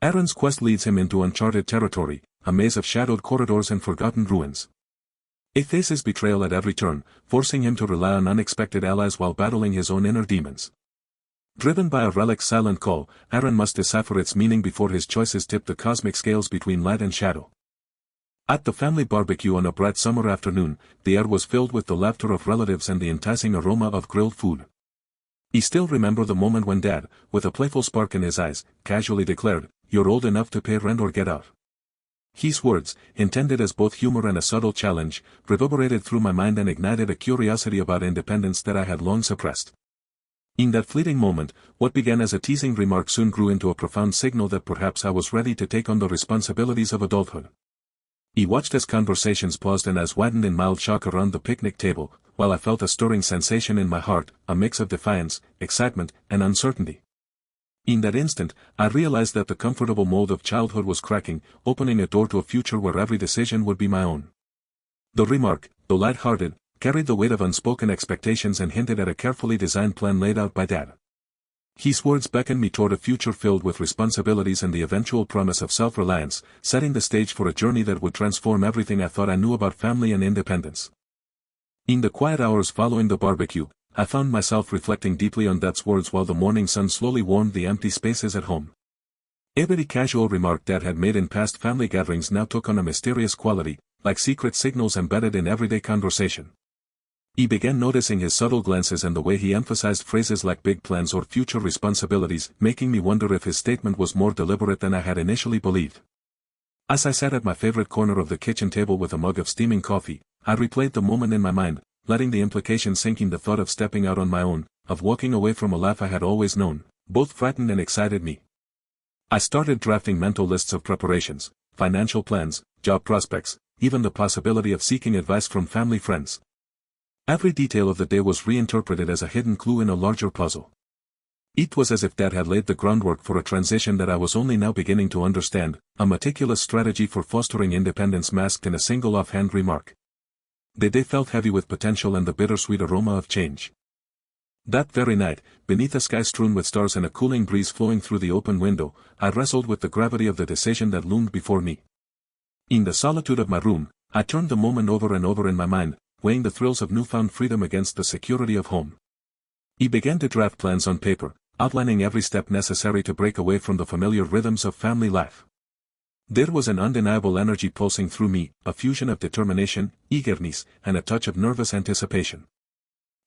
Aaron's quest leads him into uncharted territory, a maze of shadowed corridors and forgotten ruins. He faces betrayal at every turn, forcing him to rely on unexpected allies while battling his own inner demons. Driven by a relic's silent call, Aaron must decipher its meaning before his choices tip the cosmic scales between light and shadow. At the family barbecue on a bright summer afternoon, the air was filled with the laughter of relatives and the enticing aroma of grilled food. I still remember the moment when Dad, with a playful spark in his eyes, casually declared, "You're old enough to pay rent or get out." His words, intended as both humor and a subtle challenge, reverberated through my mind and ignited a curiosity about independence that I had long suppressed. In that fleeting moment, what began as a teasing remark soon grew into a profound signal that perhaps I was ready to take on the responsibilities of adulthood. He watched as conversations paused and eyes widened in mild shock around the picnic table, while I felt a stirring sensation in my heart, a mix of defiance, excitement, and uncertainty. In that instant, I realized that the comfortable mold of childhood was cracking, opening a door to a future where every decision would be my own. The remark, though light-hearted, carried the weight of unspoken expectations and hinted at a carefully designed plan laid out by Dad. His words beckoned me toward a future filled with responsibilities and the eventual promise of self-reliance, setting the stage for a journey that would transform everything I thought I knew about family and independence. In the quiet hours following the barbecue, I found myself reflecting deeply on Dad's words while the morning sun slowly warmed the empty spaces at home. Every casual remark Dad had made in past family gatherings now took on a mysterious quality, like secret signals embedded in everyday conversation. He began noticing his subtle glances and the way he emphasized phrases like big plans or future responsibilities, making me wonder if his statement was more deliberate than I had initially believed. As I sat at my favorite corner of the kitchen table with a mug of steaming coffee, I replayed the moment in my mind, letting the implication sink in. The thought of stepping out on my own, of walking away from a life I had always known, both frightened and excited me. I started drafting mental lists of preparations, financial plans, job prospects, even the possibility of seeking advice from family friends. Every detail of the day was reinterpreted as a hidden clue in a larger puzzle. It was as if Dad had laid the groundwork for a transition that I was only now beginning to understand, a meticulous strategy for fostering independence masked in a single offhand remark. The day felt heavy with potential and the bittersweet aroma of change. That very night, beneath a sky strewn with stars and a cooling breeze flowing through the open window, I wrestled with the gravity of the decision that loomed before me. In the solitude of my room, I turned the moment over and over in my mind, weighing the thrills of newfound freedom against the security of home. I began to draft plans on paper, outlining every step necessary to break away from the familiar rhythms of family life. There was an undeniable energy pulsing through me, a fusion of determination, eagerness, and a touch of nervous anticipation.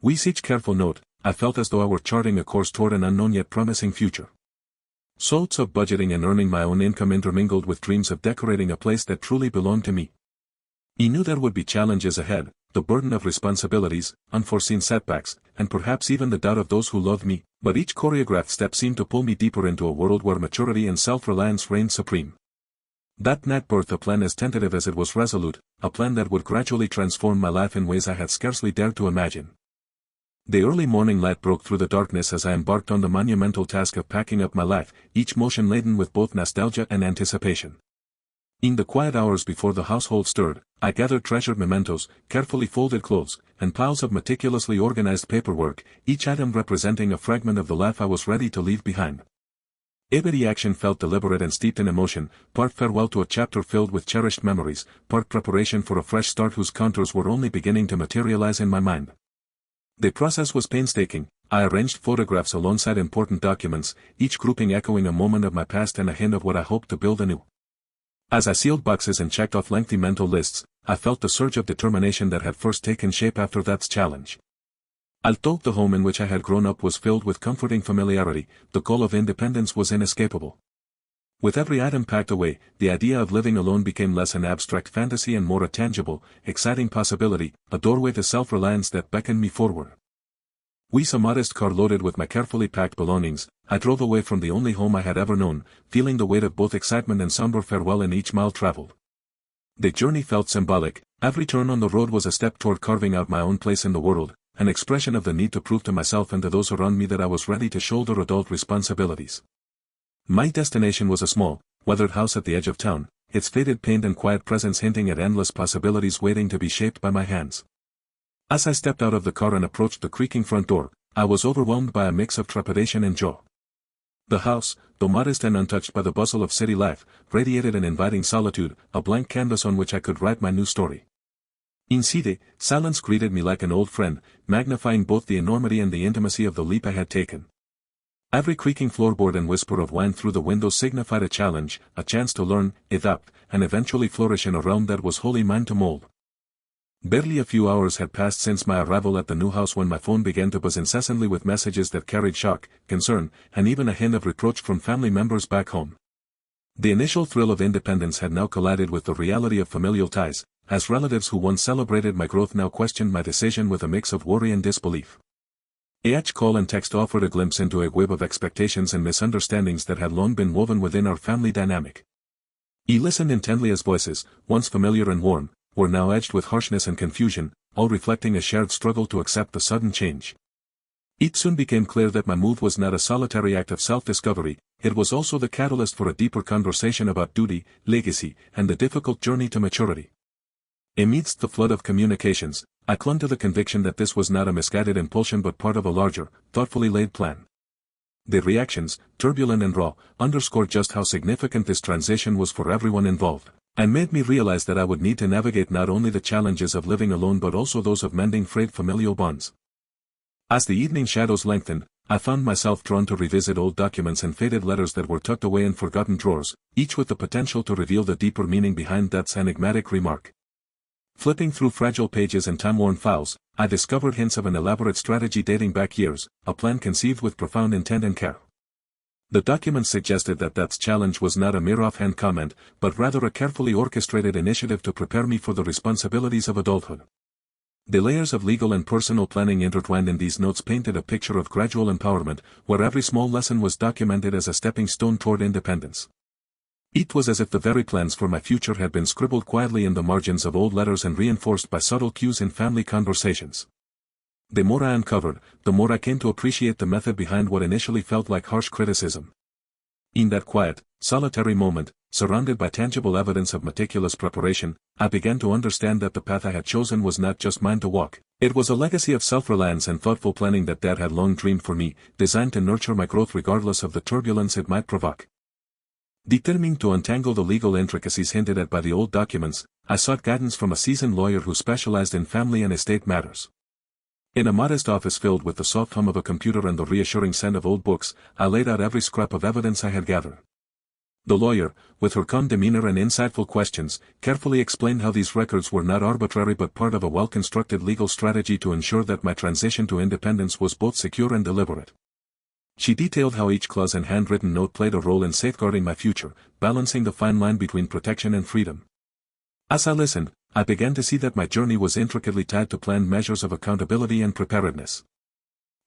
With each careful note, I felt as though I were charting a course toward an unknown yet promising future. Thoughts of budgeting and earning my own income intermingled with dreams of decorating a place that truly belonged to me. I knew there would be challenges ahead, the burden of responsibilities, unforeseen setbacks, and perhaps even the doubt of those who loved me, but each choreographed step seemed to pull me deeper into a world where maturity and self-reliance reigned supreme. That night birthed a plan as tentative as it was resolute, a plan that would gradually transform my life in ways I had scarcely dared to imagine. The early morning light broke through the darkness as I embarked on the monumental task of packing up my life, each motion laden with both nostalgia and anticipation. In the quiet hours before the household stirred, I gathered treasured mementos, carefully folded clothes, and piles of meticulously organized paperwork, each item representing a fragment of the life I was ready to leave behind. Every action felt deliberate and steeped in emotion, part farewell to a chapter filled with cherished memories, part preparation for a fresh start whose contours were only beginning to materialize in my mind. The process was painstaking. I arranged photographs alongside important documents, each grouping echoing a moment of my past and a hint of what I hoped to build anew. As I sealed boxes and checked off lengthy mental lists, I felt the surge of determination that had first taken shape after that challenge. Although the home in which I had grown up was filled with comforting familiarity, the call of independence was inescapable. With every item packed away, the idea of living alone became less an abstract fantasy and more a tangible, exciting possibility, a doorway to self-reliance that beckoned me forward. With a modest car loaded with my carefully packed belongings, I drove away from the only home I had ever known, feeling the weight of both excitement and somber farewell in each mile traveled. The journey felt symbolic. Every turn on the road was a step toward carving out my own place in the world, an expression of the need to prove to myself and to those around me that I was ready to shoulder adult responsibilities. My destination was a small, weathered house at the edge of town, its faded paint and quiet presence hinting at endless possibilities waiting to be shaped by my hands. As I stepped out of the car and approached the creaking front door, I was overwhelmed by a mix of trepidation and joy. The house, though modest and untouched by the bustle of city life, radiated an inviting solitude, a blank canvas on which I could write my new story. Inside, silence greeted me like an old friend, magnifying both the enormity and the intimacy of the leap I had taken. Every creaking floorboard and whisper of wind through the window signified a challenge, a chance to learn, adapt, and eventually flourish in a realm that was wholly mine to mold. Barely a few hours had passed since my arrival at the new house when my phone began to buzz incessantly with messages that carried shock, concern, and even a hint of reproach from family members back home. The initial thrill of independence had now collided with the reality of familial ties, as relatives who once celebrated my growth now questioned my decision with a mix of worry and disbelief. Each call and text offered a glimpse into a web of expectations and misunderstandings that had long been woven within our family dynamic. I listened intently as voices, once familiar and warm, were now edged with harshness and confusion, all reflecting a shared struggle to accept the sudden change. It soon became clear that my move was not a solitary act of self-discovery, it was also the catalyst for a deeper conversation about duty, legacy, and the difficult journey to maturity. Amidst the flood of communications, I clung to the conviction that this was not a misguided impulsion but part of a larger, thoughtfully laid plan. The reactions, turbulent and raw, underscored just how significant this transition was for everyone involved, and made me realize that I would need to navigate not only the challenges of living alone but also those of mending frayed familial bonds. As the evening shadows lengthened, I found myself drawn to revisit old documents and faded letters that were tucked away in forgotten drawers, each with the potential to reveal the deeper meaning behind that enigmatic remark. Flipping through fragile pages and time-worn files, I discovered hints of an elaborate strategy dating back years, a plan conceived with profound intent and care. The document suggested that that challenge was not a mere offhand comment, but rather a carefully orchestrated initiative to prepare me for the responsibilities of adulthood. The layers of legal and personal planning intertwined in these notes painted a picture of gradual empowerment, where every small lesson was documented as a stepping stone toward independence. It was as if the very plans for my future had been scribbled quietly in the margins of old letters and reinforced by subtle cues in family conversations. The more I uncovered, the more I came to appreciate the method behind what initially felt like harsh criticism. In that quiet, solitary moment, surrounded by tangible evidence of meticulous preparation, I began to understand that the path I had chosen was not just mine to walk. It was a legacy of self-reliance and thoughtful planning that Dad had long dreamed for me, designed to nurture my growth regardless of the turbulence it might provoke. Determined to untangle the legal intricacies hinted at by the old documents, I sought guidance from a seasoned lawyer who specialized in family and estate matters. In a modest office filled with the soft hum of a computer and the reassuring scent of old books, I laid out every scrap of evidence I had gathered. The lawyer, with her calm demeanor and insightful questions, carefully explained how these records were not arbitrary but part of a well-constructed legal strategy to ensure that my transition to independence was both secure and deliberate. She detailed how each clause and handwritten note played a role in safeguarding my future, balancing the fine line between protection and freedom. As I listened, I began to see that my journey was intricately tied to planned measures of accountability and preparedness.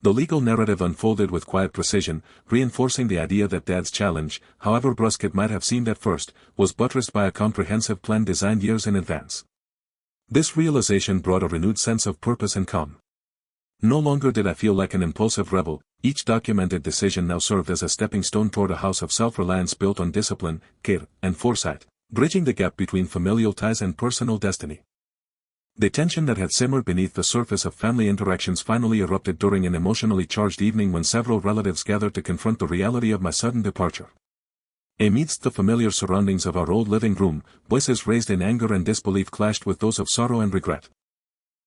The legal narrative unfolded with quiet precision, reinforcing the idea that Dad's challenge, however brusque it might have seemed at first, was buttressed by a comprehensive plan designed years in advance. This realization brought a renewed sense of purpose and calm. No longer did I feel like an impulsive rebel, each documented decision now served as a stepping stone toward a house of self-reliance built on discipline, care, and foresight, bridging the gap between familial ties and personal destiny. The tension that had simmered beneath the surface of family interactions finally erupted during an emotionally charged evening when several relatives gathered to confront the reality of my sudden departure. Amidst the familiar surroundings of our old living room, voices raised in anger and disbelief clashed with those of sorrow and regret.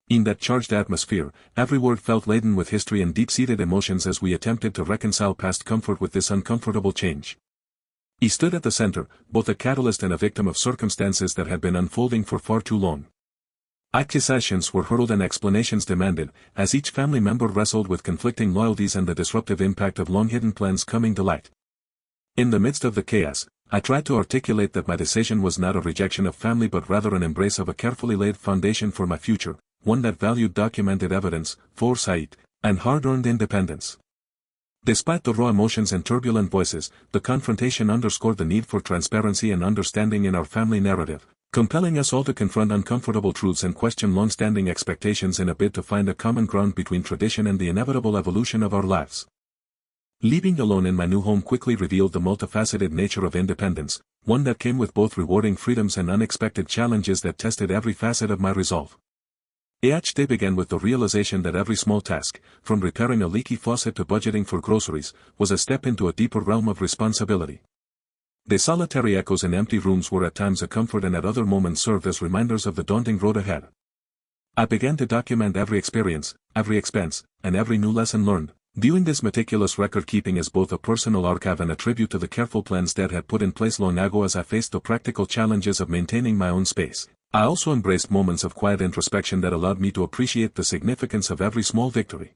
In that charged atmosphere, every word felt laden with history and deep-seated emotions as we attempted to reconcile past comfort with this uncomfortable change. He stood at the center, both a catalyst and a victim of circumstances that had been unfolding for far too long. Accusations were hurled and explanations demanded, as each family member wrestled with conflicting loyalties and the disruptive impact of long-hidden plans coming to light. In the midst of the chaos, I tried to articulate that my decision was not a rejection of family but rather an embrace of a carefully laid foundation for my future, one that valued documented evidence, foresight, and hard-earned independence. Despite the raw emotions and turbulent voices, the confrontation underscored the need for transparency and understanding in our family narrative, compelling us all to confront uncomfortable truths and question long-standing expectations in a bid to find a common ground between tradition and the inevitable evolution of our lives. Leaving alone in my new home quickly revealed the multifaceted nature of independence, one that came with both rewarding freedoms and unexpected challenges that tested every facet of my resolve. Each day began with the realization that every small task, from repairing a leaky faucet to budgeting for groceries, was a step into a deeper realm of responsibility. The solitary echoes in empty rooms were at times a comfort and at other moments served as reminders of the daunting road ahead. I began to document every experience, every expense, and every new lesson learned, viewing this meticulous record-keeping as both a personal archive and a tribute to the careful plans Dad had put in place long ago as I faced the practical challenges of maintaining my own space. I also embraced moments of quiet introspection that allowed me to appreciate the significance of every small victory.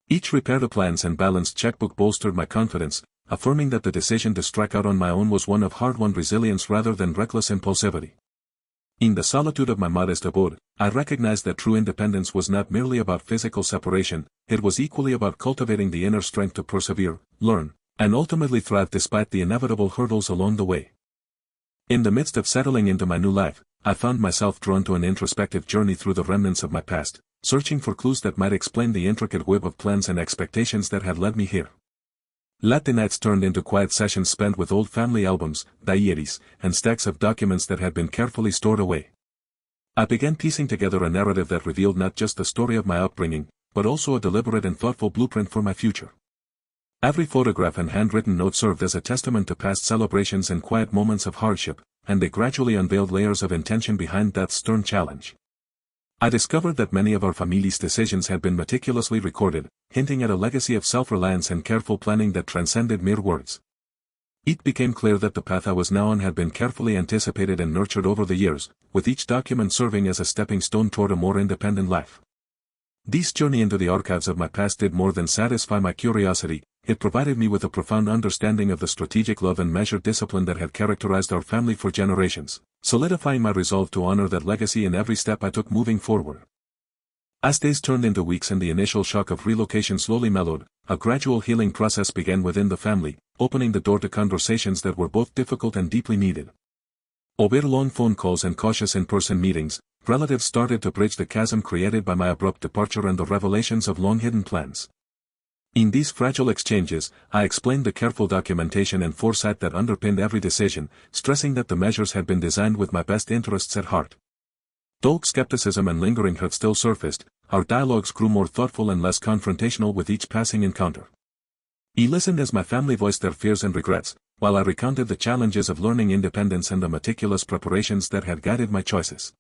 Each repair to plans and balanced checkbook bolstered my confidence, affirming that the decision to strike out on my own was one of hard-won resilience rather than reckless impulsivity. In the solitude of my modest abode, I recognized that true independence was not merely about physical separation, it was equally about cultivating the inner strength to persevere, learn, and ultimately thrive despite the inevitable hurdles along the way. In the midst of settling into my new life, I found myself drawn to an introspective journey through the remnants of my past, searching for clues that might explain the intricate web of plans and expectations that had led me here. Late nights turned into quiet sessions spent with old family albums, diaries, and stacks of documents that had been carefully stored away. I began piecing together a narrative that revealed not just the story of my upbringing, but also a deliberate and thoughtful blueprint for my future. Every photograph and handwritten note served as a testament to past celebrations and quiet moments of hardship, and they gradually unveiled layers of intention behind that stern challenge. I discovered that many of our family's decisions had been meticulously recorded, hinting at a legacy of self-reliance and careful planning that transcended mere words. It became clear that the path I was now on had been carefully anticipated and nurtured over the years, with each document serving as a stepping stone toward a more independent life. This journey into the archives of my past did more than satisfy my curiosity, it provided me with a profound understanding of the strategic love and measured discipline that had characterized our family for generations, solidifying my resolve to honor that legacy in every step I took moving forward. As days turned into weeks and the initial shock of relocation slowly mellowed, a gradual healing process began within the family, opening the door to conversations that were both difficult and deeply needed. Over long phone calls and cautious in-person meetings, relatives started to bridge the chasm created by my abrupt departure and the revelations of long-hidden plans. In these fragile exchanges, I explained the careful documentation and foresight that underpinned every decision, stressing that the measures had been designed with my best interests at heart. Though skepticism and lingering hurt still surfaced, our dialogues grew more thoughtful and less confrontational with each passing encounter. He listened as my family voiced their fears and regrets, while I recounted the challenges of learning independence and the meticulous preparations that had guided my choices.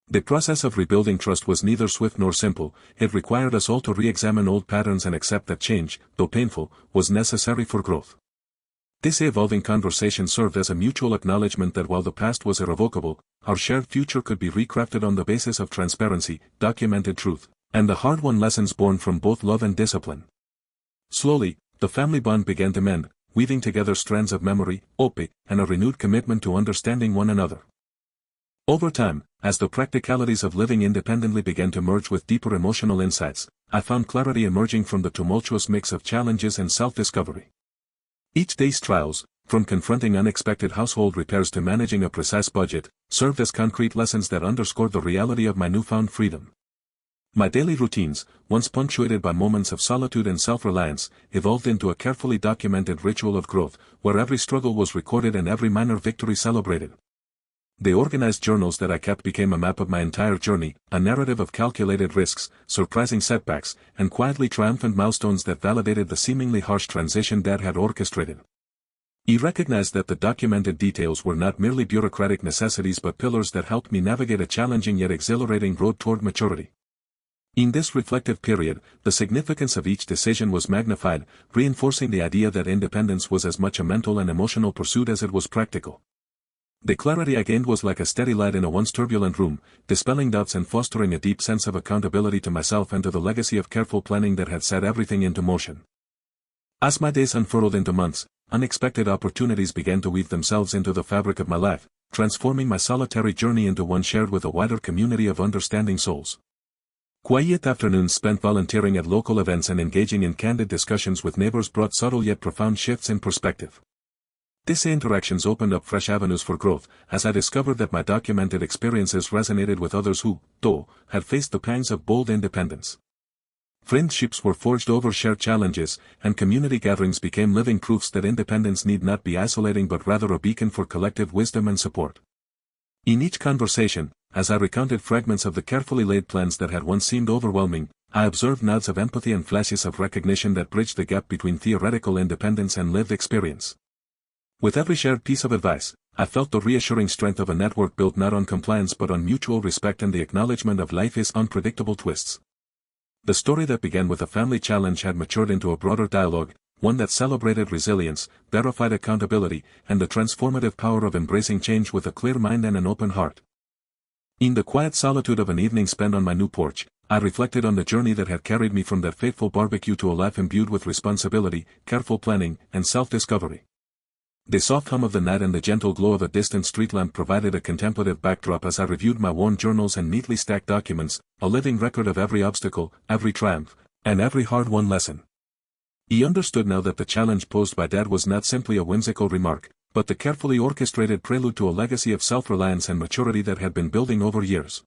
The process of rebuilding trust was neither swift nor simple, it required us all to re-examine old patterns and accept that change, though painful, was necessary for growth. This evolving conversation served as a mutual acknowledgement that while the past was irrevocable, our shared future could be recrafted on the basis of transparency, documented truth, and the hard-won lessons born from both love and discipline. Slowly, the family bond began to mend, weaving together strands of memory, hope, and a renewed commitment to understanding one another. Over time, as the practicalities of living independently began to merge with deeper emotional insights, I found clarity emerging from the tumultuous mix of challenges and self-discovery. Each day's trials, from confronting unexpected household repairs to managing a precise budget, served as concrete lessons that underscored the reality of my newfound freedom. My daily routines, once punctuated by moments of solitude and self-reliance, evolved into a carefully documented ritual of growth, where every struggle was recorded and every minor victory celebrated. The organized journals that I kept became a map of my entire journey, a narrative of calculated risks, surprising setbacks, and quietly triumphant milestones that validated the seemingly harsh transition Dad had orchestrated. He recognized that the documented details were not merely bureaucratic necessities but pillars that helped me navigate a challenging yet exhilarating road toward maturity. In this reflective period, the significance of each decision was magnified, reinforcing the idea that independence was as much a mental and emotional pursuit as it was practical. The clarity I gained was like a steady light in a once turbulent room, dispelling doubts and fostering a deep sense of accountability to myself and to the legacy of careful planning that had set everything into motion. As my days unfurled into months, unexpected opportunities began to weave themselves into the fabric of my life, transforming my solitary journey into one shared with a wider community of understanding souls. Quiet afternoons spent volunteering at local events and engaging in candid discussions with neighbors brought subtle yet profound shifts in perspective. These interactions opened up fresh avenues for growth, as I discovered that my documented experiences resonated with others who, though, had faced the pangs of bold independence. Friendships were forged over shared challenges, and community gatherings became living proofs that independence need not be isolating but rather a beacon for collective wisdom and support. In each conversation, as I recounted fragments of the carefully laid plans that had once seemed overwhelming, I observed nods of empathy and flashes of recognition that bridged the gap between theoretical independence and lived experience. With every shared piece of advice, I felt the reassuring strength of a network built not on compliance but on mutual respect and the acknowledgement of life's unpredictable twists. The story that began with a family challenge had matured into a broader dialogue, one that celebrated resilience, verified accountability, and the transformative power of embracing change with a clear mind and an open heart. In the quiet solitude of an evening spent on my new porch, I reflected on the journey that had carried me from that fateful barbecue to a life imbued with responsibility, careful planning, and self-discovery. The soft hum of the night and the gentle glow of a distant street lamp provided a contemplative backdrop as I reviewed my worn journals and neatly stacked documents, a living record of every obstacle, every triumph, and every hard-won lesson. He understood now that the challenge posed by Dad was not simply a whimsical remark, but the carefully orchestrated prelude to a legacy of self-reliance and maturity that had been building over years.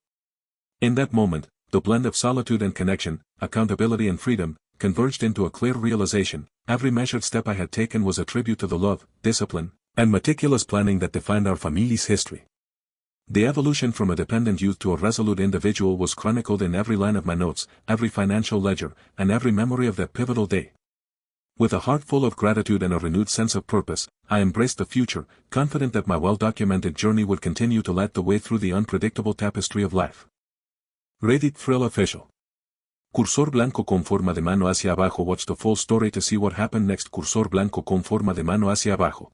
In that moment, the blend of solitude and connection, accountability and freedom, converged into a clear realization. Every measured step I had taken was a tribute to the love, discipline, and meticulous planning that defined our family's history. The evolution from a dependent youth to a resolute individual was chronicled in every line of my notes, every financial ledger, and every memory of that pivotal day. With a heart full of gratitude and a renewed sense of purpose, I embraced the future, confident that my well-documented journey would continue to light the way through the unpredictable tapestry of life. Reddit Thrill Official. Cursor blanco con forma de mano hacia abajo. Watch the full story to see what happened next. Cursor blanco con forma de mano hacia abajo.